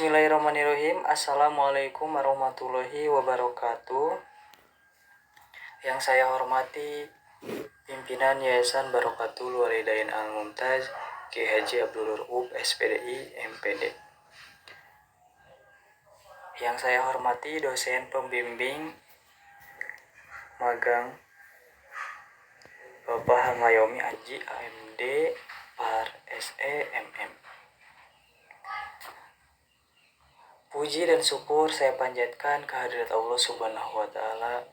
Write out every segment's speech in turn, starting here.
Bismillahirrahmanirrahim. Assalamualaikum warahmatullahi wabarakatuh. Yang saya hormati pimpinan Yayasan Barokatul Walidain Al-Mumtaz Kiai Haji Abdul Rauf SPDI MPD. Yang saya hormati dosen pembimbing magang Bapak Hamayomi Aji AMD Par SE MM. Puji dan syukur saya panjatkan kehadirat Allah Subhanahu wa Ta'ala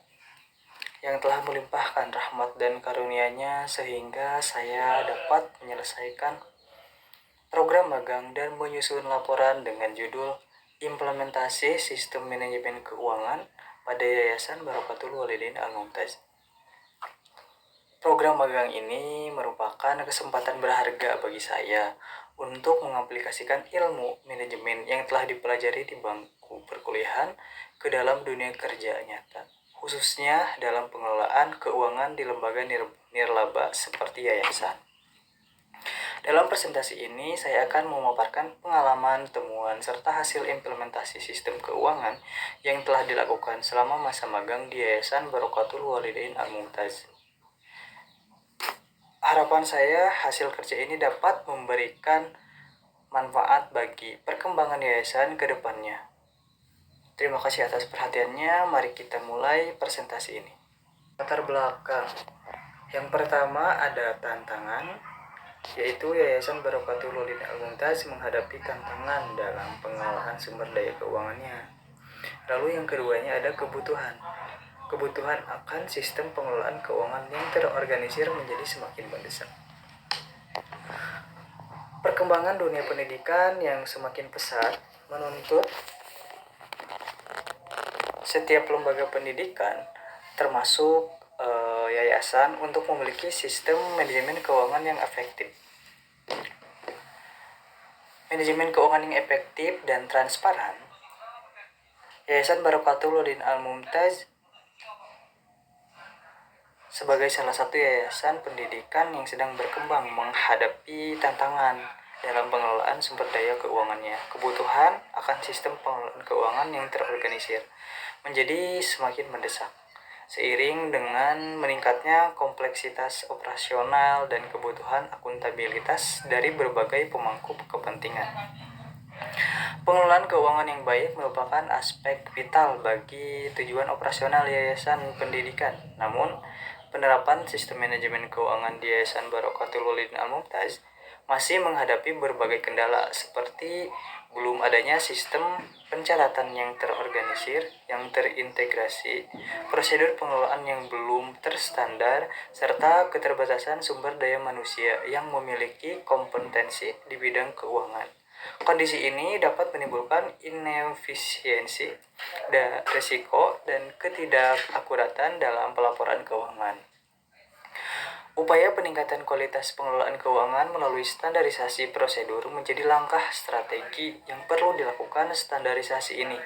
yang telah melimpahkan rahmat dan karunia-Nya sehingga saya dapat menyelesaikan program magang dan menyusun laporan dengan judul Implementasi Sistem Manajemen Keuangan pada Yayasan Barokatul Walidain Al-Mumtaz. Program magang ini merupakan kesempatan berharga bagi saya untuk mengaplikasikan ilmu manajemen yang telah dipelajari di bangku perkuliahan ke dalam dunia kerja nyata, khususnya dalam pengelolaan keuangan di lembaga nirlaba seperti yayasan. Dalam presentasi ini, saya akan memaparkan pengalaman, temuan, serta hasil implementasi sistem keuangan yang telah dilakukan selama masa magang di Yayasan Barokatul Walidain Al-Mumtaz. Harapan saya hasil kerja ini dapat memberikan manfaat bagi perkembangan yayasan ke depannya. Terima kasih atas perhatiannya. Mari kita mulai presentasi ini. Latar belakang. Yang pertama ada tantangan, yaitu Yayasan Barokatul Walidain Al-Mumtaz menghadapi tantangan dalam pengelolaan sumber daya keuangannya. Lalu yang keduanya ada kebutuhan. Kebutuhan akan sistem pengelolaan keuangan yang terorganisir menjadi semakin mendesak. Perkembangan dunia pendidikan yang semakin pesat menuntut setiap lembaga pendidikan, termasuk yayasan, untuk memiliki sistem manajemen keuangan yang efektif. Manajemen keuangan yang efektif dan transparan. Yayasan Barokatul Walidain Al-Mumtaz sebagai salah satu yayasan pendidikan yang sedang berkembang menghadapi tantangan dalam pengelolaan sumber daya keuangannya. Kebutuhan akan sistem pengelolaan keuangan yang terorganisir menjadi semakin mendesak, seiring dengan meningkatnya kompleksitas operasional dan kebutuhan akuntabilitas dari berbagai pemangku kepentingan. Pengelolaan keuangan yang baik merupakan aspek vital bagi tujuan operasional yayasan pendidikan. Namun, penerapan sistem manajemen keuangan di Yayasan Barokatul Walidain Al-Mumtaz masih menghadapi berbagai kendala, seperti belum adanya sistem pencatatan yang terorganisir, yang terintegrasi, prosedur pengelolaan yang belum terstandar, serta keterbatasan sumber daya manusia yang memiliki kompetensi di bidang keuangan. Kondisi ini dapat menimbulkan inefisiensi, risiko, dan ketidakakuratan dalam pelaporan keuangan. Upaya peningkatan kualitas pengelolaan keuangan melalui standarisasi prosedur menjadi langkah strategi yang perlu dilakukan. Standarisasi ini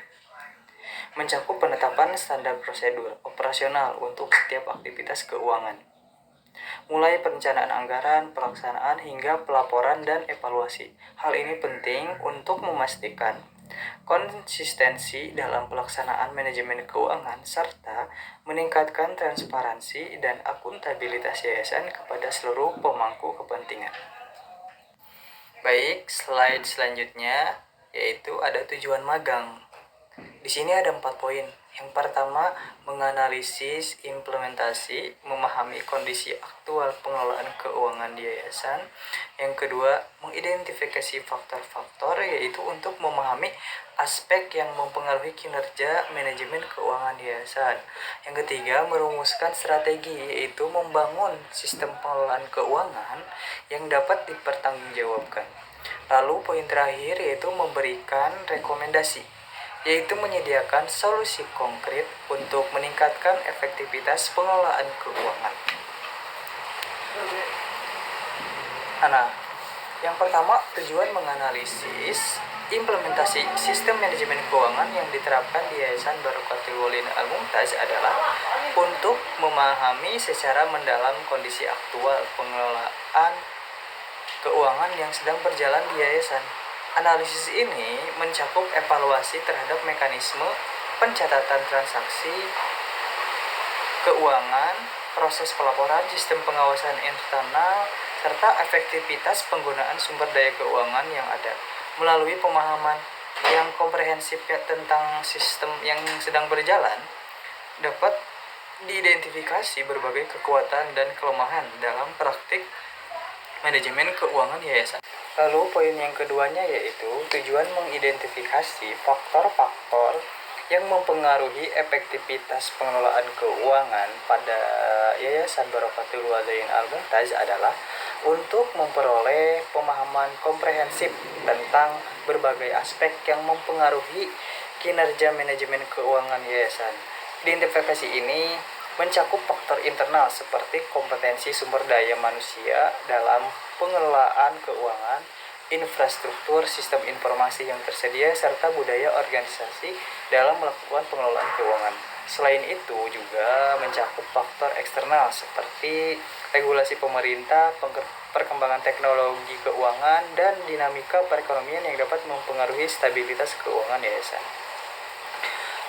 mencakup penetapan standar prosedur operasional untuk setiap aktivitas keuangan, mulai perencanaan anggaran, pelaksanaan, hingga pelaporan dan evaluasi. Hal ini penting untuk memastikan konsistensi dalam pelaksanaan manajemen keuangan serta meningkatkan transparansi dan akuntabilitas yayasan kepada seluruh pemangku kepentingan. Baik, slide selanjutnya yaitu ada tujuan magang. Di sini ada 4 poin. Yang pertama, menganalisis implementasi, memahami kondisi aktual pengelolaan keuangan di yayasan. Yang kedua, mengidentifikasi faktor-faktor, yaitu untuk memahami aspek yang mempengaruhi kinerja manajemen keuangan di yayasan. Yang ketiga, merumuskan strategi, yaitu membangun sistem pengelolaan keuangan yang dapat dipertanggungjawabkan. Lalu poin terakhir yaitu memberikan rekomendasi, yaitu menyediakan solusi konkret untuk meningkatkan efektivitas pengelolaan keuangan. Nah, yang pertama, tujuan menganalisis implementasi sistem manajemen keuangan yang diterapkan di Yayasan Barokatul Walidain Al-Mumtaz adalah untuk memahami secara mendalam kondisi aktual pengelolaan keuangan yang sedang berjalan di yayasan. Analisis ini mencakup evaluasi terhadap mekanisme pencatatan transaksi keuangan, proses pelaporan, sistem pengawasan internal, serta efektivitas penggunaan sumber daya keuangan yang ada. Melalui pemahaman yang komprehensif tentang sistem yang sedang berjalan, dapat diidentifikasi berbagai kekuatan dan kelemahan dalam praktik manajemen keuangan yayasan. Lalu poin yang keduanya yaitu tujuan mengidentifikasi faktor-faktor yang mempengaruhi efektivitas pengelolaan keuangan pada Yayasan Barakatul Walidain Al-Mumtaz adalah untuk memperoleh pemahaman komprehensif tentang berbagai aspek yang mempengaruhi kinerja manajemen keuangan yayasan. Identifikasi ini mencakup faktor internal seperti kompetensi sumber daya manusia dalam pengelolaan keuangan, infrastruktur sistem informasi yang tersedia, serta budaya organisasi dalam melakukan pengelolaan keuangan. Selain itu juga mencakup faktor eksternal seperti regulasi pemerintah, perkembangan teknologi keuangan, dan dinamika perekonomian yang dapat mempengaruhi stabilitas keuangan yayasan.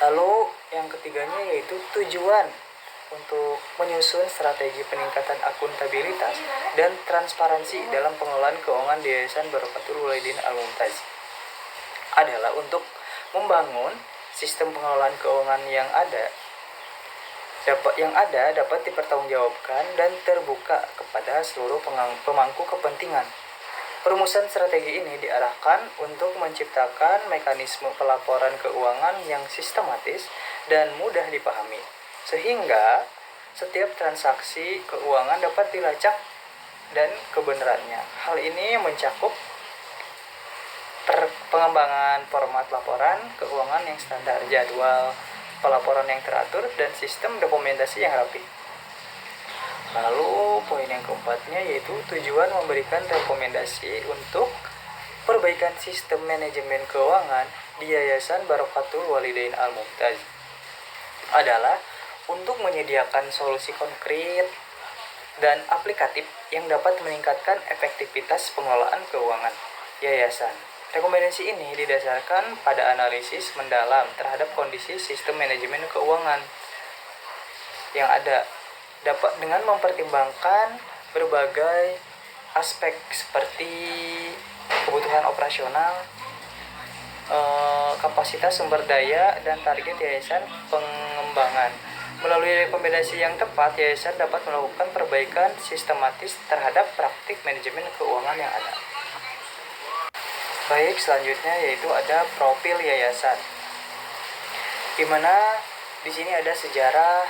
Lalu yang ketiganya yaitu tujuan untuk menyusun strategi peningkatan akuntabilitas dan transparansi dalam pengelolaan keuangan di Yayasan Barakatul Walidain Al-Mumtaz adalah untuk membangun sistem pengelolaan keuangan yang dapat dipertanggungjawabkan dan terbuka kepada seluruh pemangku kepentingan. Perumusan strategi ini diarahkan untuk menciptakan mekanisme pelaporan keuangan yang sistematis dan mudah dipahami, sehingga setiap transaksi keuangan dapat dilacak dan kebenarannya. Hal ini mencakup pengembangan format laporan keuangan yang standar, jadwal pelaporan yang teratur, dan sistem dokumentasi yang rapi. Lalu poin yang keempatnya yaitu tujuan memberikan rekomendasi untuk perbaikan sistem manajemen keuangan di Yayasan Barakatul Walidain Al-Mumtaz adalah untuk menyediakan solusi konkret dan aplikatif yang dapat meningkatkan efektivitas pengelolaan keuangan yayasan. Rekomendasi ini didasarkan pada analisis mendalam terhadap kondisi sistem manajemen keuangan yang ada, dapat dengan mempertimbangkan berbagai aspek seperti kebutuhan operasional, kapasitas sumber daya, dan target yayasan pengembangan. Melalui rekomendasi yang tepat, yayasan dapat melakukan perbaikan sistematis terhadap praktik manajemen keuangan yang ada. Baik, selanjutnya yaitu ada profil yayasan, di mana di sini ada sejarah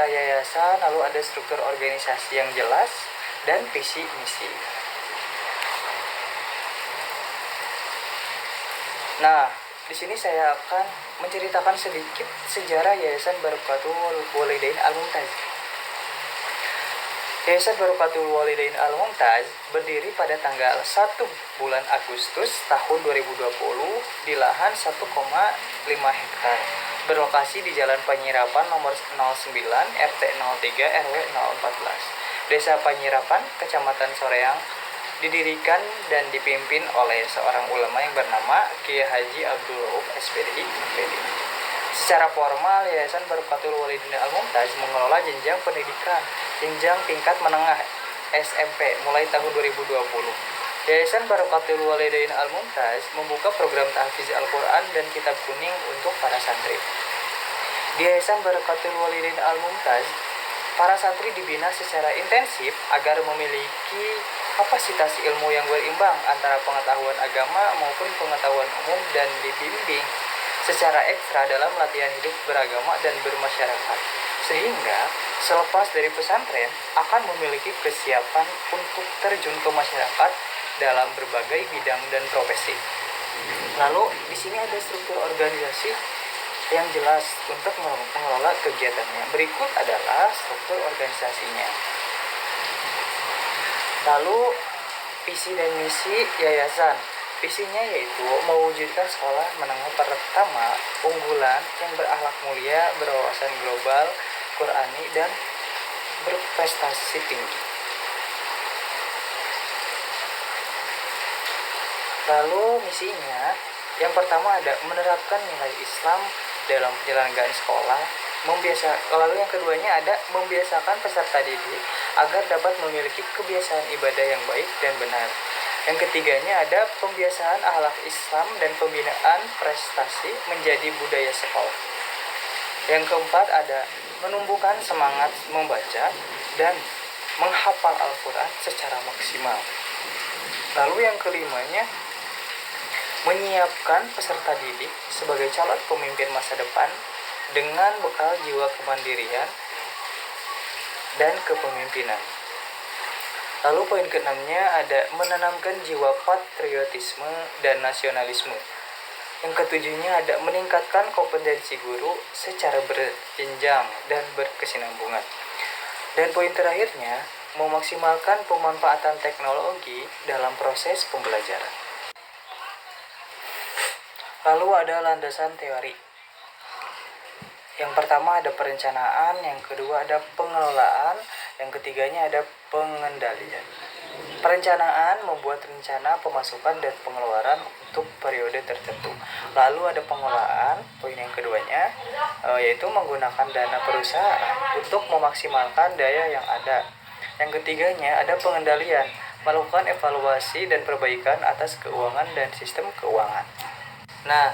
yayasan, lalu ada struktur organisasi yang jelas, dan visi misi. Nah, di sini saya akan menceritakan sedikit sejarah Yayasan Barakatul Walidain Al-Mumtaz. Yayasan Barakatul Walidain Al-Mumtaz berdiri pada tanggal 1 bulan Agustus tahun 2020 di lahan 1,5 hektar. Berlokasi di Jalan Panyirapan nomor 09 RT 03 RW 014 Desa Panyirapan, Kecamatan Soreang, didirikan dan dipimpin oleh seorang ulama yang bernama Kiai Haji Abdul Rauf SPDI MPD. Secara formal, Yayasan Barakatul Walidain Al-Mumtaz mengelola jenjang pendidikan jenjang tingkat menengah SMP mulai tahun 2020. Yayasan Barakatul Walidain Al-Mumtaz membuka program tahfiz Al-Quran dan kitab kuning untuk para santri. Di Yayasan Barakatul Walidain Al-Mumtaz, para santri dibina secara intensif agar memiliki kapasitas ilmu yang berimbang antara pengetahuan agama maupun pengetahuan umum, dan dibimbing secara ekstra dalam latihan hidup beragama dan bermasyarakat, sehingga selepas dari pesantren akan memiliki kesiapan untuk terjun ke masyarakat dalam berbagai bidang dan profesi. Lalu di sini ada struktur organisasi yang jelas untuk mengelola kegiatannya. Berikut adalah struktur organisasinya. Lalu visi dan misi yayasan. Visinya yaitu mewujudkan sekolah menengah pertama unggulan yang berakhlak mulia, berwawasan global, Qurani, dan berprestasi tinggi. Lalu misinya, yang pertama ada menerapkan nilai Islam dalam penyelenggaraan sekolah. Lalu yang keduanya ada membiasakan peserta didik agar dapat memiliki kebiasaan ibadah yang baik dan benar. Yang ketiganya ada pembiasaan akhlak Islam dan pembinaan prestasi menjadi budaya sekolah. Yang keempat ada menumbuhkan semangat membaca dan menghafal Al-Quran secara maksimal. Lalu yang kelimanya, menyiapkan peserta didik sebagai calon pemimpin masa depan dengan bekal jiwa kemandirian dan kepemimpinan. Lalu poin keenamnya ada menanamkan jiwa patriotisme dan nasionalisme. Yang ketujuhnya ada meningkatkan kompetensi guru secara berjenjang dan berkesinambungan. Dan poin terakhirnya, memaksimalkan pemanfaatan teknologi dalam proses pembelajaran. Lalu ada landasan teori. Yang pertama ada perencanaan, yang kedua ada pengelolaan, yang ketiganya ada pengendalian. Perencanaan membuat rencana pemasukan dan pengeluaran untuk periode tertentu. Lalu ada pengelolaan, poin yang keduanya, yaitu menggunakan dana perusahaan untuk memaksimalkan daya yang ada. Yang ketiganya ada pengendalian, melakukan evaluasi dan perbaikan atas keuangan dan sistem keuangan. Nah,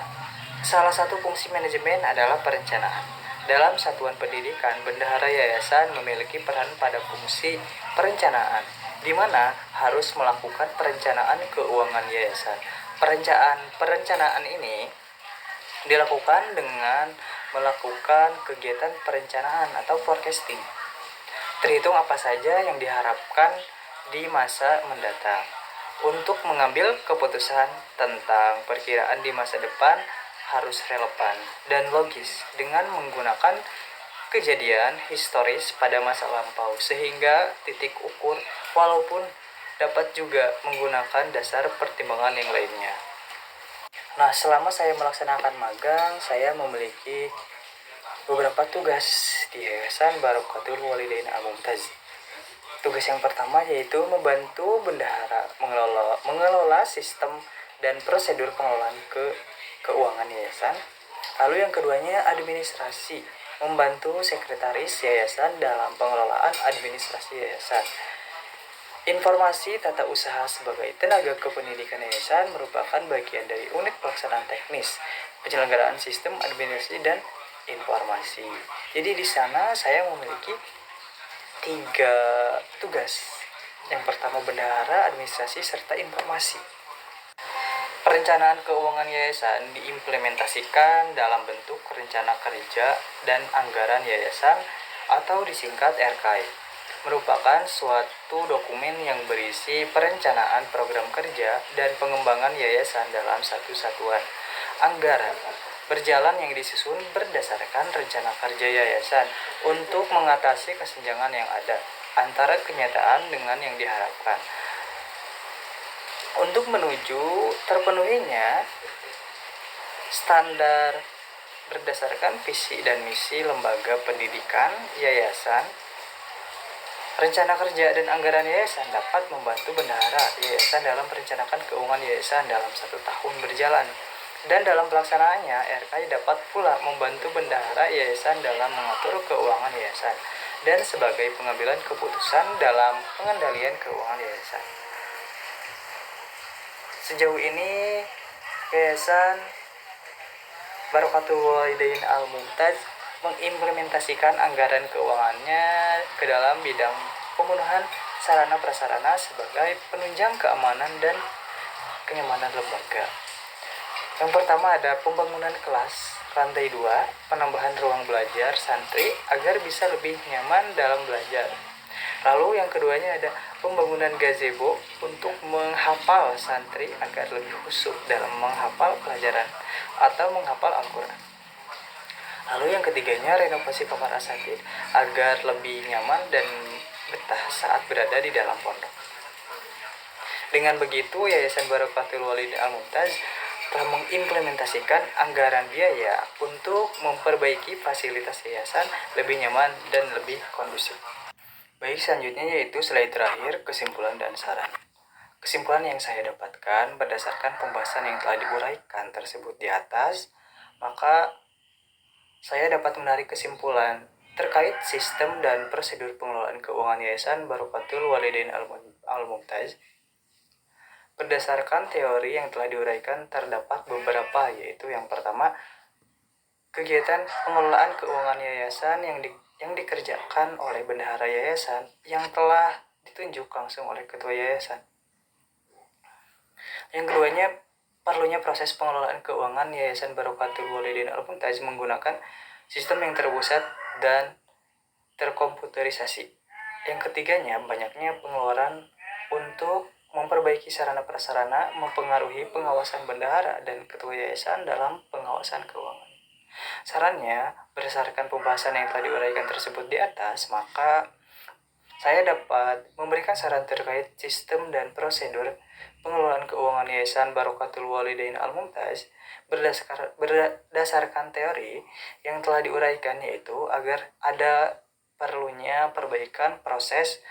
salah satu fungsi manajemen adalah perencanaan. Dalam satuan pendidikan, bendahara yayasan memiliki peran pada fungsi perencanaan, di mana harus melakukan perencanaan keuangan yayasan. Perencanaan ini dilakukan dengan melakukan kegiatan perencanaan atau forecasting. Terhitung apa saja yang diharapkan di masa mendatang. Untuk mengambil keputusan tentang perkiraan di masa depan harus relevan dan logis dengan menggunakan kejadian historis pada masa lampau sehingga titik ukur, walaupun dapat juga menggunakan dasar pertimbangan yang lainnya. Nah, selama saya melaksanakan magang, saya memiliki beberapa tugas di Yayasan Barokatul Walidain Al-Mumtaz. Tugas yang pertama yaitu membantu bendahara mengelola sistem dan prosedur pengelolaan keuangan yayasan. Lalu yang keduanya administrasi, membantu sekretaris yayasan dalam pengelolaan administrasi yayasan. Informasi tata usaha sebagai tenaga kependidikan yayasan merupakan bagian dari unit pelaksanaan teknis, penyelenggaraan sistem administrasi dan informasi. Jadi di sana saya memiliki 3 tugas. Yang pertama bendahara, administrasi, serta informasi. Perencanaan keuangan yayasan diimplementasikan dalam bentuk rencana kerja dan anggaran yayasan atau disingkat RKI. Merupakan suatu dokumen yang berisi perencanaan program kerja dan pengembangan yayasan dalam satu satuan anggaran berjalan yang disusun berdasarkan rencana kerja yayasan untuk mengatasi kesenjangan yang ada antara kenyataan dengan yang diharapkan. Untuk menuju terpenuhinya standar berdasarkan visi dan misi lembaga pendidikan yayasan, rencana kerja dan anggaran yayasan dapat membantu bendahara yayasan dalam merencanakan keuangan yayasan dalam 1 tahun berjalan. Dan dalam pelaksanaannya, RKI dapat pula membantu bendahara yayasan dalam mengatur keuangan yayasan dan sebagai pengambilan keputusan dalam pengendalian keuangan yayasan. Sejauh ini, Yayasan Barokatul Walidain Al-Mumtaz mengimplementasikan anggaran keuangannya ke dalam bidang pemenuhan sarana prasarana sebagai penunjang keamanan dan kenyamanan lembaga. Yang pertama ada pembangunan kelas lantai 2, penambahan ruang belajar santri agar bisa lebih nyaman dalam belajar. Lalu yang keduanya ada pembangunan gazebo untuk menghafal santri agar lebih khusyuk dalam menghafal pelajaran atau menghafal Al-Quran. Lalu yang ketiganya renovasi kamar asatid agar lebih nyaman dan betah saat berada di dalam pondok. Dengan begitu, Yayasan Barokatul Walidain Al-Mumtaz telah mengimplementasikan anggaran biaya untuk memperbaiki fasilitas yayasan lebih nyaman dan lebih kondusif. Baik, selanjutnya yaitu slide terakhir, kesimpulan dan saran. Kesimpulan yang saya dapatkan berdasarkan pembahasan yang telah diuraikan tersebut di atas, maka saya dapat menarik kesimpulan terkait sistem dan prosedur pengelolaan keuangan Yayasan Barokatul Walidain Al-Mumtaz. Berdasarkan teori yang telah diuraikan terdapat beberapa, yaitu yang pertama, kegiatan pengelolaan keuangan yayasan yang dikerjakan oleh bendahara yayasan yang telah ditunjuk langsung oleh ketua yayasan. Yang keduanya, perlunya proses pengelolaan keuangan Yayasan Barokatul Walidain Al-Mumtaz menggunakan sistem yang terpusat dan terkomputerisasi. Yang ketiganya, banyaknya pengeluaran untuk memperbaiki sarana prasarana mempengaruhi pengawasan bendahara dan ketua yayasan dalam pengawasan keuangan. Sarannya, berdasarkan pembahasan yang telah diuraikan tersebut di atas, maka saya dapat memberikan saran terkait sistem dan prosedur pengelolaan keuangan Yayasan Barokatul Walidain Al-Mumtaz berdasarkan teori yang telah diuraikan, yaitu agar ada perlunya perbaikan proses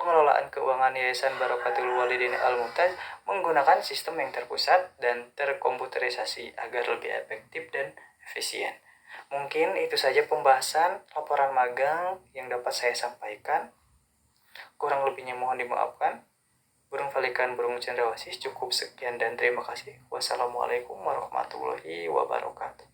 pengelolaan keuangan Yayasan Barokatul Walidain Al-Mumtaz menggunakan sistem yang terpusat dan terkomputerisasi agar lebih efektif dan efisien. Mungkin itu saja pembahasan laporan magang yang dapat saya sampaikan. Kurang lebihnya mohon dimaafkan. Burung Pelikan Burung Cendrawasih, cukup sekian dan terima kasih. Wassalamualaikum warahmatullahi wabarakatuh.